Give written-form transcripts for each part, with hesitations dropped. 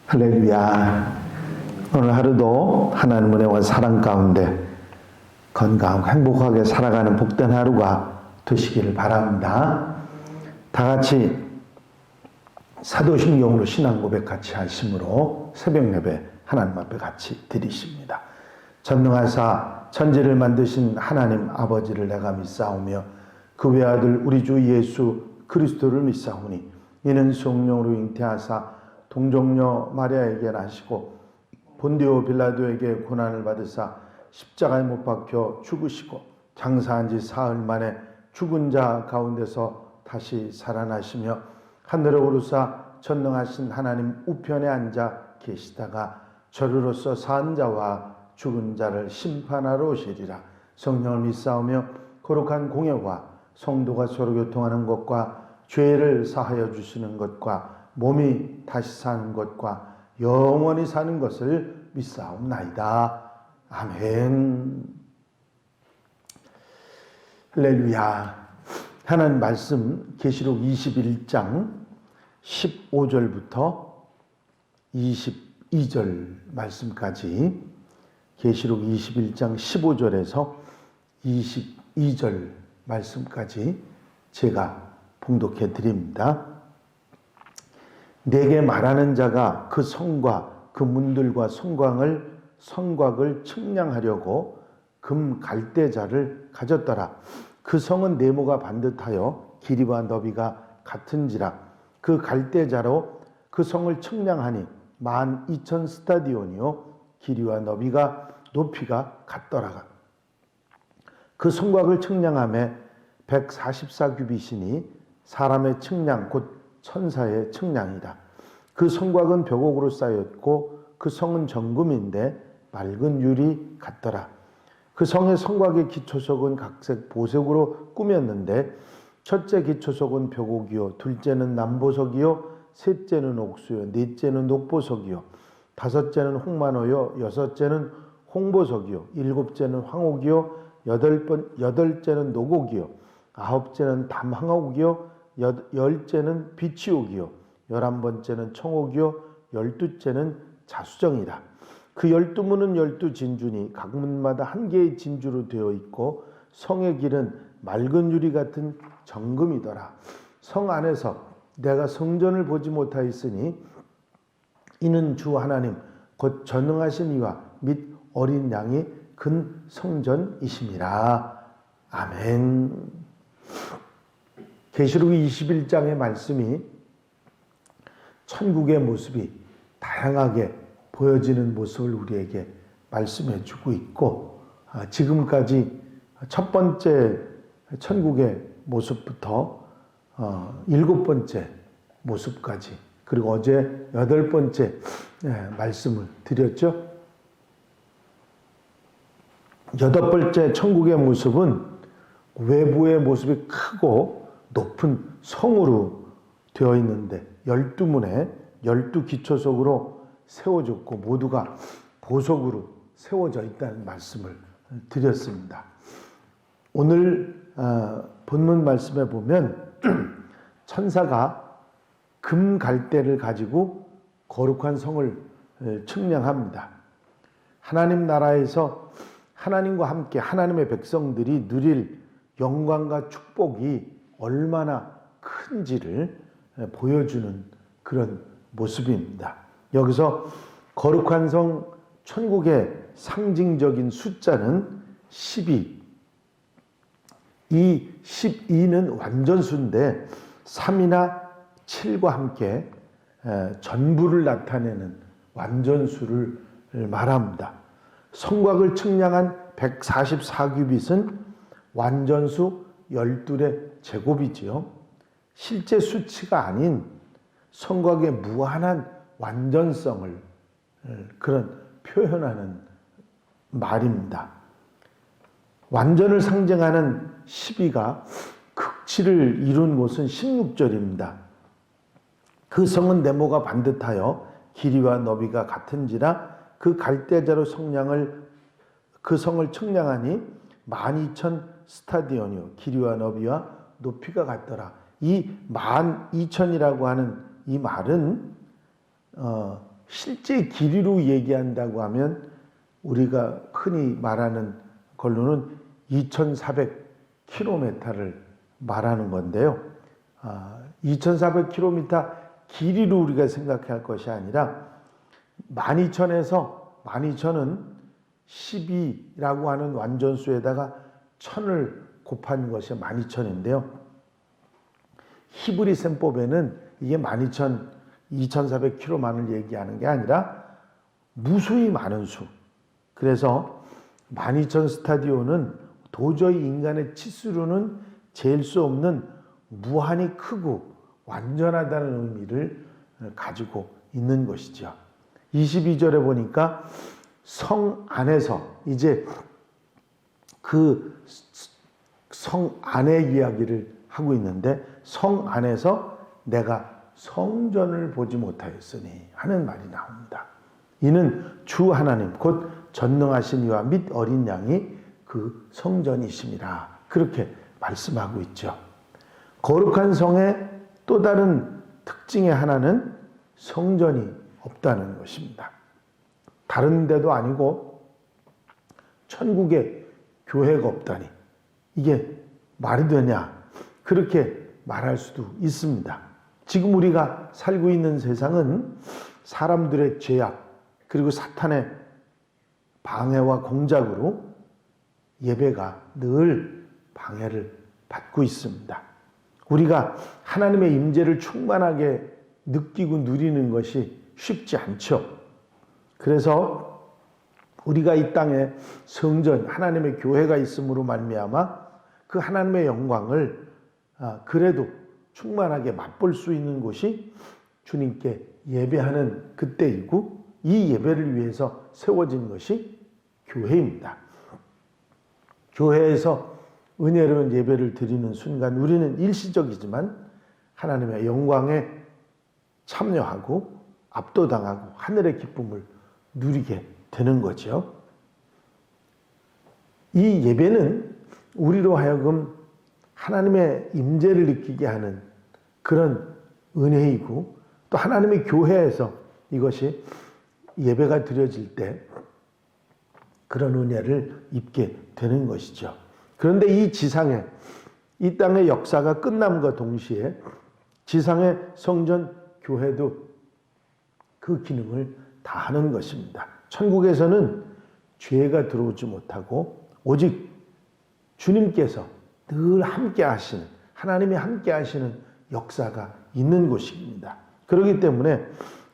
할렐루야. 오늘 하루도 하나님 은혜와 사랑 가운데 건강하고 행복하게 살아가는 복된 하루가 되시기를 바랍니다. 다 같이 사도신경으로 신앙 고백 같이 하심으로 새벽 예배 하나님 앞에 같이 드리십니다. 전능하사 천지를 만드신 하나님 아버지를 내가 믿사오며 그 외아들 우리 주 예수 그리스도를 믿사오니 이는 성령으로 잉태하사 동정녀 마리아에게 나시고 본디오 빌라도에게 고난을 받으사 십자가에 못 박혀 죽으시고 장사한 지 사흘 만에 죽은 자 가운데서 다시 살아나시며 하늘에 오르사 전능하신 하나님 우편에 앉아 계시다가 저리로서 산 자와 죽은 자를 심판하러 오시리라. 성령을 믿사오며 거룩한 공예와 성도가 서로 교통하는 것과 죄를 사하여 주시는 것과 몸이 다시 사는 것과 영원히 사는 것을 믿사옵나이다. 아멘. 할렐루야. 하나님 말씀 계시록 21장 15절부터 22절 말씀까지 계시록 21장 15절에서 22절 말씀까지 제가 봉독해 드립니다. 내게 말하는 자가 그 성과 그 문들과 성곽을 측량하려고 금 갈대자를 가졌더라. 그 성은 네모가 반듯하여 길이와 너비가 같은지라. 그 갈대자로 그 성을 측량하니 12,000 스타디온이요 길이와 높이가 같더라. 그 성곽을 측량함에 144규빗이니 사람의 측량 곧 천사의 측량이다. 그 성곽은 벽옥으로 쌓였고 그 성은 정금인데 맑은 유리 같더라. 그 성의 성곽의 기초석은 각색 보석으로 꾸몄는데 첫째 기초석은 벽옥이요 둘째는 남보석이요 셋째는 옥수요 넷째는 녹보석이요 다섯째는 홍만호요 여섯째는 홍보석이요 일곱째는 황옥이요 여덟째는 녹옥이요 아홉째는 담황옥이요 열째는 비치옥이요 11번째는 청옥이요 12째는 자수정이다. 그 12문은 12진주니 각 문마다 한 개의 진주로 되어 있고 성의 길은 맑은 유리 같은 정금이더라. 성 안에서 내가 성전을 보지 못하였으니 이는 주 하나님 곧 전능하신 이와 및 어린 양이 근 성전이심이라. 아멘. 계시록 21장의 말씀이 천국의 모습이 다양하게 보여지는 모습을 우리에게 말씀해 주고 있고 지금까지 첫 번째 천국의 모습부터 7번째 모습까지 그리고 어제 8번째 말씀을 드렸죠. 8번째 천국의 모습은 외부의 모습이 크고 높은 성으로 되어 있는데 12문에 12기초석으로 세워졌고 모두가 보석으로 세워져 있다는 말씀을 드렸습니다. 오늘 본문 말씀에 보면 천사가 금 갈대를 가지고 거룩한 성을 측량합니다. 하나님 나라에서 하나님과 함께 하나님의 백성들이 누릴 영광과 축복이 얼마나 큰지를 보여주는 그런 모습입니다. 여기서 거룩한 성 천국의 상징적인 숫자는 12. 이 12는 완전수인데 3이나 7과 함께 전부를 나타내는 완전수를 말합니다. 성곽을 측량한 144규빗은 완전수 12의 제곱이지요. 실제 수치가 아닌 성곽의 무한한 완전성을 그런 표현하는 말입니다. 완전을 상징하는 12가 극치를 이룬 곳은 16절입니다. 그 성은 네모가 반듯하여 길이와 너비가 같은지라 그 갈대자로 그 성을 측량하니 12,000 스타디온이요 길이와 너비와 높이가 같더라. 이 12,000이라고 하는 이 말은 실제 길이로 얘기한다고 하면 우리가 흔히 말하는 걸로는 2,400km를 말하는 건데요. 2,400km 길이로 우리가 생각할 것이 아니라 12,000은 12라고 하는 완전수에다가 1000을 곱한 것이 12,000인데요. 히브리 셈법에는 이게 12,000, 2,400km만을 얘기하는 게 아니라 무수히 많은 수. 그래서 12,000 스타디오는 도저히 인간의 치수로는 잴 수 없는 무한히 크고 완전하다는 의미를 가지고 있는 것이죠. 22절에 보니까 성 안에서 이제 그 성 안의 이야기를 하고 있는데 성 안에서 내가 성전을 보지 못하였으니 하는 말이 나옵니다. 이는 주 하나님 곧 전능하신 이와 및 어린 양이 그 성전이심이라 그렇게 말씀하고 있죠. 거룩한 성의 또 다른 특징의 하나는 성전이 없다는 것입니다. 다른 데도 아니고 천국에 교회가 없다니 이게 말이 되냐 그렇게 말할 수도 있습니다. 지금 우리가 살고 있는 세상은 사람들의 죄악 그리고 사탄의 방해와 공작으로 예배가 늘 방해를 받고 있습니다. 우리가 하나님의 임재를 충만하게 느끼고 누리는 것이 쉽지 않죠. 그래서 우리가 이 땅에 성전, 하나님의 교회가 있음으로 말미암아 그 하나님의 영광을 그래도 충만하게 맛볼 수 있는 곳이 주님께 예배하는 그때이고 이 예배를 위해서 세워진 것이 교회입니다. 교회에서 은혜로운 예배를 드리는 순간 우리는 일시적이지만 하나님의 영광에 참여하고 압도당하고 하늘의 기쁨을 누리게 되는 거죠. 이 예배는 우리로 하여금 하나님의 임재를 느끼게 하는 그런 은혜이고 또 하나님의 교회에서 이것이 예배가 드려질 때 그런 은혜를 입게 되는 것이죠. 그런데 이 지상에 이 땅의 역사가 끝남과 동시에 지상의 성전 교회도 그 기능을 다 하는 것입니다. 천국에서는 죄가 들어오지 못하고 오직 주님께서 늘 함께 하시는 하나님이 함께 하시는 역사가 있는 곳입니다. 그렇기 때문에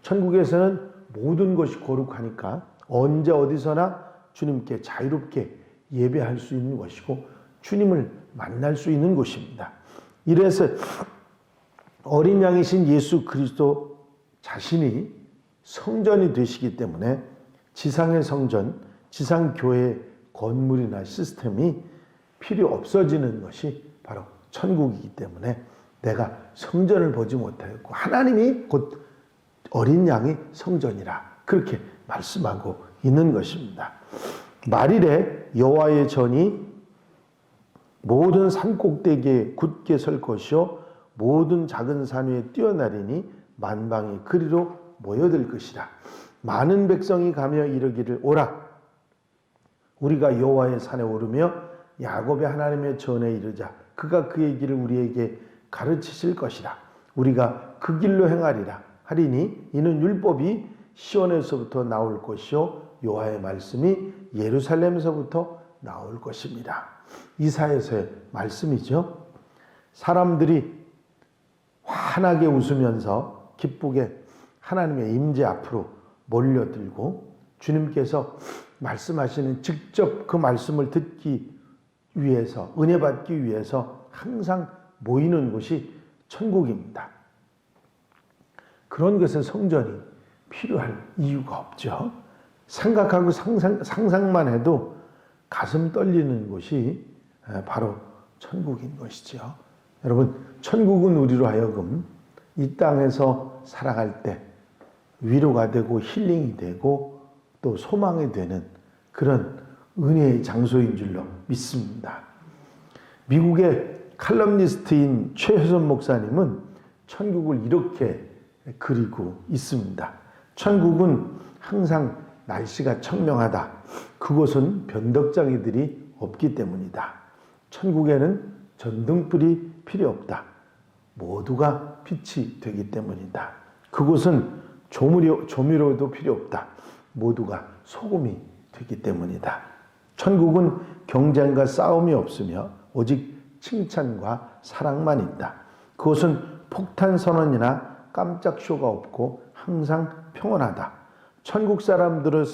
천국에서는 모든 것이 거룩하니까 언제 어디서나 주님께 자유롭게 예배할 수 있는 것이고 주님을 만날 수 있는 곳입니다. 이래서 어린 양이신 예수 그리스도 자신이 성전이 되시기 때문에 지상의 성전, 지상교회 건물이나 시스템이 필요 없어지는 것이 바로 천국이기 때문에 내가 성전을 보지 못하였고 하나님이 곧 어린 양이 성전이라 그렇게 말씀하고 있는 것입니다. 말일에 여호와의 전이 모든 산 꼭대기에 굳게 설 것이요 모든 작은 산 위에 뛰어나리니 만방이 그리로 모여들 것이라. 많은 백성이 가며 이르기를 오라 우리가 여호와의 산에 오르며 야곱의 하나님의 전에 이르자 그가 그의 길을 우리에게 가르치실 것이라. 우리가 그 길로 행하리라 하리니 이는 율법이 시온에서부터 나올 것이요 여호와의 말씀이 예루살렘에서부터 나올 것입니다. 이사야서의 말씀이죠. 사람들이 환하게 웃으면서 기쁘게 하나님의 임재 앞으로 몰려들고 주님께서 말씀하시는 직접 그 말씀을 듣기 위해서 은혜 받기 위해서 항상 모이는 곳이 천국입니다. 그런 것에 성전이 필요할 이유가 없죠. 생각하고 상상만 해도 가슴 떨리는 곳이 바로 천국인 것이죠. 여러분, 천국은 우리로 하여금 이 땅에서 살아갈 때 위로가 되고 힐링이 되고 또 소망이 되는 그런 은혜의 장소인 줄로 믿습니다. 미국의 칼럼니스트인 최효선 목사님은 천국을 이렇게 그리고 있습니다. 천국은 항상 날씨가 청명하다. 그곳은 변덕장이들이 없기 때문이다. 천국에는 전등불이 필요 없다. 모두가 빛이 되기 때문이다. 그곳은 조미료도 필요 없다. 모두가 소금이 되기 때문이다. 천국은 경쟁과 싸움이 없으며 오직 칭찬과 사랑만 있다. 그곳은 폭탄 선언이나 깜짝 쇼가 없고 항상 평온하다. 천국 사람들은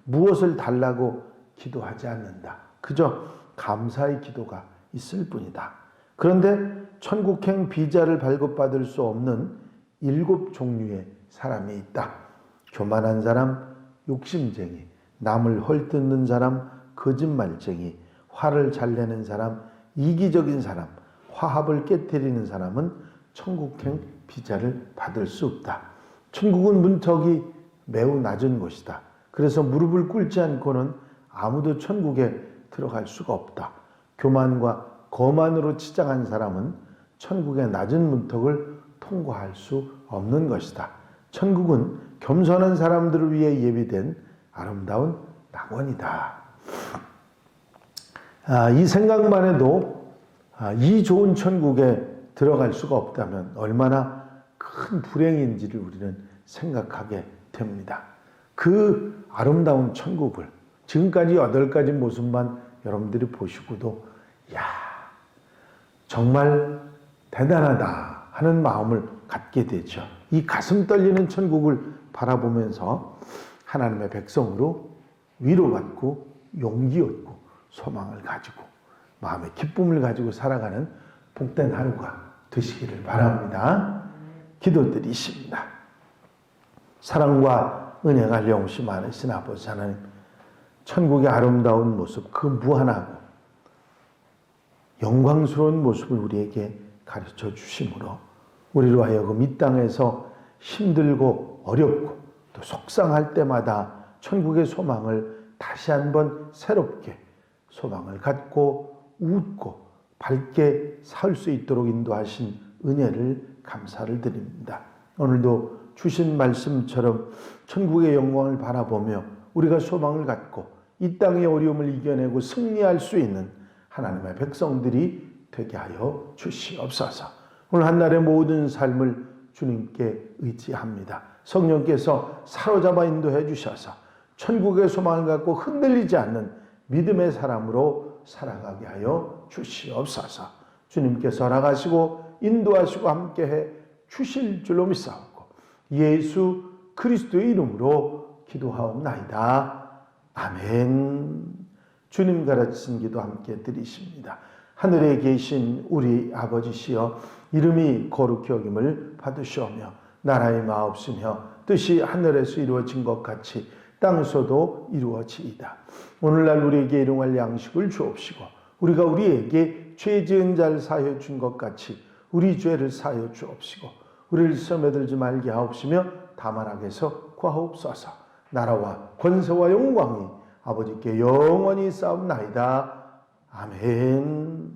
무엇을 달라고 기도하지 않는다. 그저 감사의 기도가 있을 뿐이다. 그런데 천국행 비자를 발급받을 수 없는 7 종류의 사람이 있다. 교만한 사람, 욕심쟁이, 남을 헐뜯는 사람, 거짓말쟁이, 화를 잘 내는 사람, 이기적인 사람, 화합을 깨뜨리는 사람은 천국행 비자를 받을 수 없다. 천국은 문턱이 매우 낮은 곳이다. 그래서 무릎을 꿇지 않고는 아무도 천국에 들어갈 수가 없다. 교만과 거만으로 치장한 사람은 천국의 낮은 문턱을 통과할 수 없는 것이다. 천국은 겸손한 사람들을 위해 예비된 아름다운 낙원이다. 이 생각만 해도 이 좋은 천국에 들어갈 수가 없다면 얼마나 큰 불행인지를 우리는 생각하게 됩니다. 그 아름다운 천국을 지금까지 8가지 모습만 여러분들이 보시고도 정말 대단하다 하는 마음을 갖게 되죠. 이 가슴 떨리는 천국을 바라보면서 하나님의 백성으로 위로받고 용기 얻고 소망을 가지고 마음의 기쁨을 가지고 살아가는 복된 하루가 되시기를 바랍니다. 기도드리십니다. 사랑과 은혜가 영시 많으신 아버지 하나님, 천국의 아름다운 모습, 그 무한하고 영광스러운 모습을 우리에게 가르쳐 주심으로 우리로 하여금 이 땅에서 힘들고 어렵고 또 속상할 때마다 천국의 소망을 다시 한번 새롭게 소망을 갖고 웃고 밝게 살 수 있도록 인도하신 은혜를 감사를 드립니다. 오늘도 주신 말씀처럼 천국의 영광을 바라보며 우리가 소망을 갖고 이 땅의 어려움을 이겨내고 승리할 수 있는 하나님의 백성들이 되게 하여 주시옵소서. 오늘 한날의 모든 삶을 주님께 의지합니다. 성령께서 사로잡아 인도해 주셔서 천국의 소망을 갖고 흔들리지 않는 믿음의 사람으로 살아가게 하여 주시옵소서. 주님께서 허락하시고 인도하시고 함께해 주실 줄로 믿사옵고 예수 그리스도의 이름으로 기도하옵나이다. 아멘. 주님 가르치신 기도 함께 드리십니다. 하늘에 계신 우리 아버지시여, 이름이 거룩히 여김을 받으시오며 나라의 마옵시며 뜻이 하늘에서 이루어진 것 같이 땅에서도 이루어지이다. 오늘날 우리에게 일용할 양식을 주옵시고 우리가 우리에게 죄 지은 자를 사하여 준 것 같이 우리 죄를 사하여 주옵시고 우리를 시험에 들지 말게 하옵시며 다만 악에서 구하옵소서. 나라와 권세와 영광이 아버지께 영원히 싸움나이다. 아멘.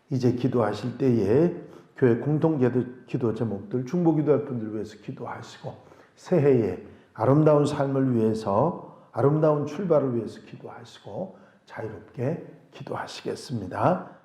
이제 기도하실 때에 교회 공통 기도 제목들, 중보기도할 분들 위해서 기도하시고 새해에 아름다운 삶을 위해서, 아름다운 출발을 위해서 기도하시고 자유롭게 기도하시겠습니다.